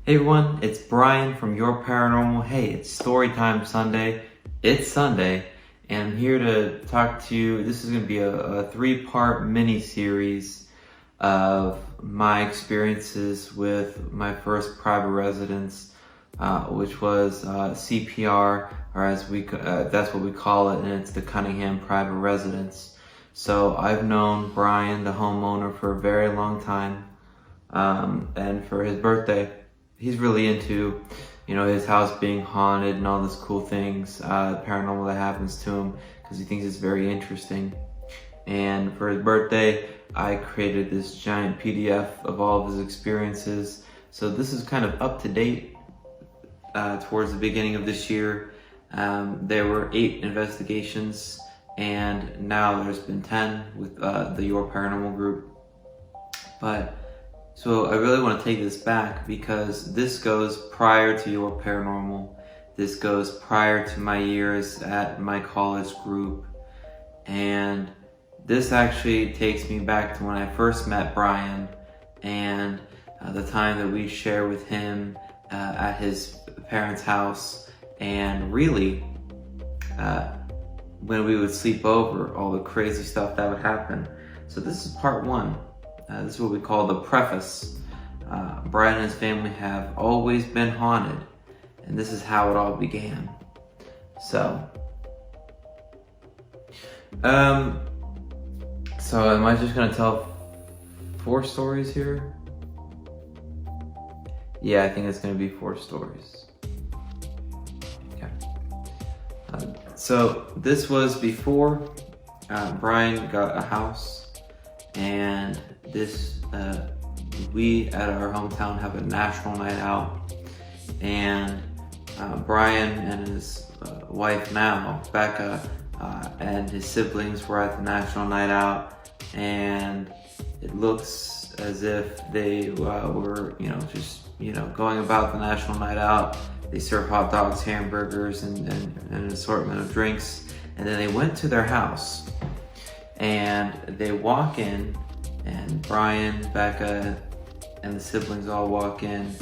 Hey everyone, it's Brian from Your Paranormal. Hey, it's Storytime Sunday. It's Sunday, and I'm here to talk to you. This is going to be a three-part mini-series of my experiences with my first private residence, which was CPR, or as that's what we call it, and it's the Cunningham Private Residence. So I've known Brian, the homeowner, for a very long time, and for his birthday, he's really into, his house being haunted and all this cool things, paranormal that happens to him, because he thinks it's very interesting. And for his birthday, I created this giant PDF of all of his experiences. So this is kind of up to date towards the beginning of this year. There were 8 investigations, and now there's been 10 with the Your Paranormal group. So I really want to take this back because this goes prior to Your Paranormal. This goes prior to my years at my college group. And this actually takes me back to when I first met Brian and the time that we share with him at his parents' house. And really, when we would sleep over, all the crazy stuff that would happen. So this is part 1. This is what we call the preface. Brian and his family have always been haunted, and this is how it all began. So am I just gonna tell 4 stories here? Yeah, I think it's gonna be 4 stories. Okay. So this was before Brian got a house, and we at our hometown have a national night out, and Brian and his wife now, Becca, and his siblings were at the national night out, and it looks as if they were, going about the national night out. They serve hot dogs, hamburgers, and an assortment of drinks, and then they went to their house, and they walk in, and Brian, Becca, and the siblings all walk in,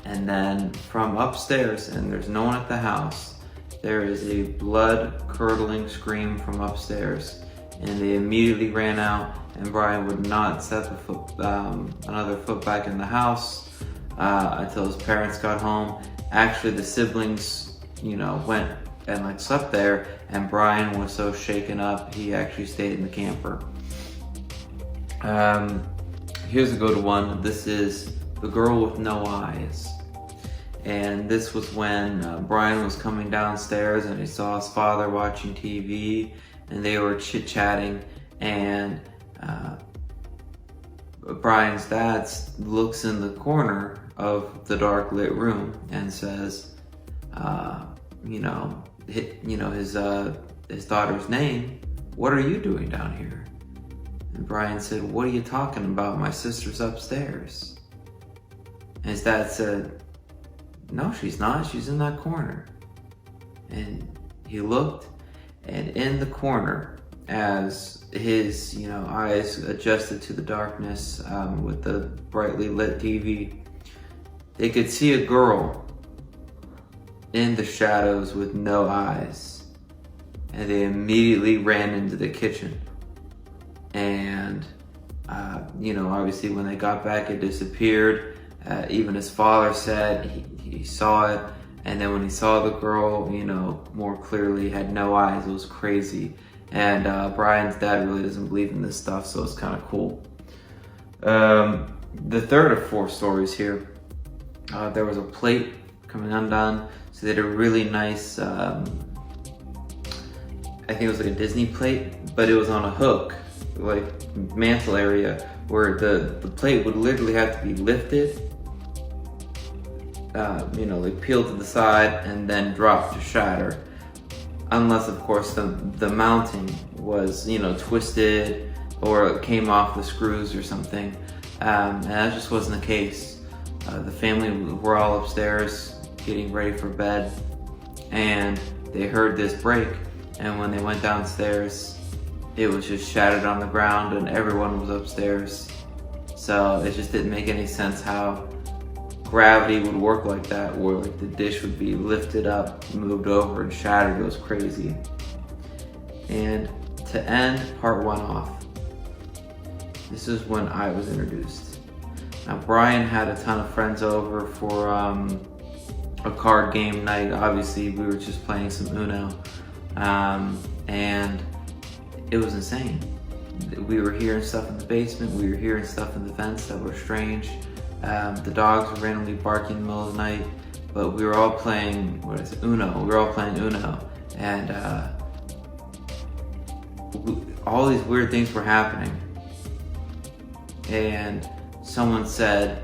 and then from upstairs, and there's no one at the house, there is a blood-curdling scream from upstairs, and they immediately ran out, and Brian would not set another foot back in the house until his parents got home. Actually, the siblings, went and slept there, and Brian was so shaken up, he actually stayed in the camper. Here's a good one. This is The Girl with No Eyes. And this was when Brian was coming downstairs and he saw his father watching TV, and they were chit-chatting, and Brian's dad looks in the corner of the dark lit room and says, his daughter's name, "What are you doing down here?" And Brian said, "What are you talking about? My sister's upstairs." And his dad said, "No, she's not. She's in that corner." And he looked, and in the corner, as his eyes adjusted to the darkness with the brightly lit TV, they could see a girl in the shadows with no eyes. And they immediately ran into the kitchen. And, obviously when they got back, it disappeared. Even his father said he saw it. And then when he saw the girl, more clearly, had no eyes. It was crazy. And Brian's dad really doesn't believe in this stuff, so it's kind of cool. The third of 4 stories here, there was a plate coming undone. So they had a really nice, I think it was like a Disney plate, but it was on a hook, like mantle area, where the plate would literally have to be lifted, peeled to the side and then dropped to shatter. Unless, of course, the mounting was, twisted or it came off the screws or something. And that just wasn't the case. The family were all upstairs getting ready for bed, and they heard this break. And when they went downstairs, it was just shattered on the ground and everyone was upstairs. So it just didn't make any sense how gravity would work like that, where like the dish would be lifted up, moved over, and shattered. It was crazy. And to end part 1 off, this is when I was introduced. Now Brian had a ton of friends over for a card game night. Obviously we were just playing some Uno, and it was insane. We were hearing stuff in the basement, we were hearing stuff in the vents that were strange. The dogs were randomly barking in the middle of the night, but we were all playing, Uno. We were all playing Uno, and all these weird things were happening. And someone said,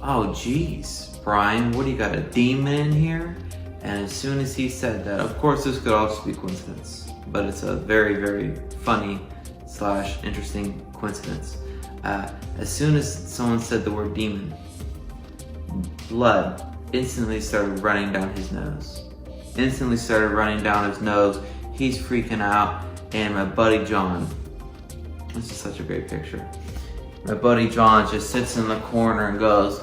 "Oh geez, Brian, what do you got, a demon in here?" And as soon as he said that, of course this could all just be coincidence, but it's a very, very funny / interesting coincidence. As soon as someone said the word demon, blood instantly started running down his nose. He's freaking out, and my buddy John, this is such a great picture. My buddy John just sits in the corner and goes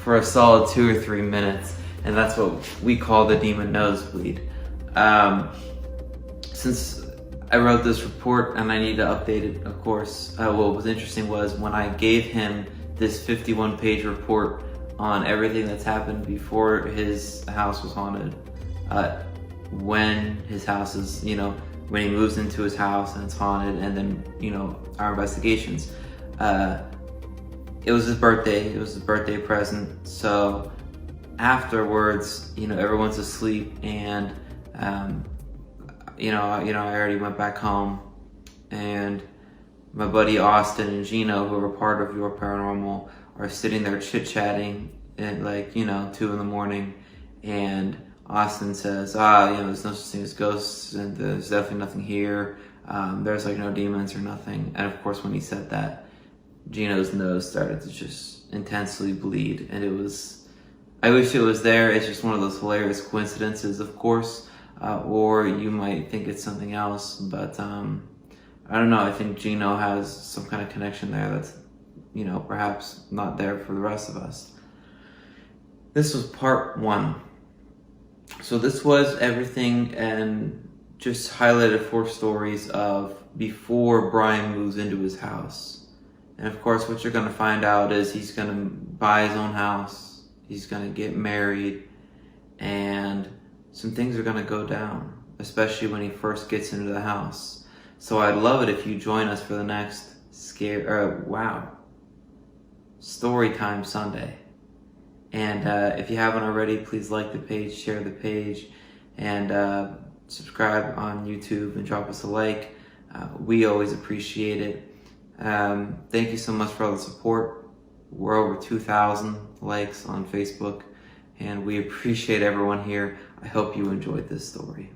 for a solid 2 or 3 minutes, and that's what we call the demon nosebleed. Since I wrote this report and I need to update it, of course, what was interesting was when I gave him this 51-page report on everything that's happened before his house was haunted, when his house is, when he moves into his house and it's haunted, and then, our investigations. It was his birthday. It was his birthday present. So afterwards, everyone's asleep, and I already went back home, and my buddy Austin and Gino, who are part of Your Paranormal, are sitting there chit-chatting at 2 in the morning, and Austin says, there's no such thing as ghosts, and there's definitely nothing here. There's no demons or nothing. And of course, when he said that, Gino's nose started to just intensely bleed, and I wish it was there. It's just one of those hilarious coincidences, of course, or you might think it's something else, but I don't know. I think Gino has some kind of connection there that's, perhaps not there for the rest of us. This was part 1. So this was everything, and just highlighted 4 stories of before Brian moves into his house. And of course, what you're going to find out is he's going to buy his own house, he's going to get married, and some things are going to go down, especially when he first gets into the house. So I'd love it if you join us for the next Story Time Sunday. And if you haven't already, please like the page, share the page, and subscribe on YouTube and drop us a like. We always appreciate it. Thank you so much for all the support. We're over 2,000 likes on Facebook, and we appreciate everyone here. I hope you enjoyed this story.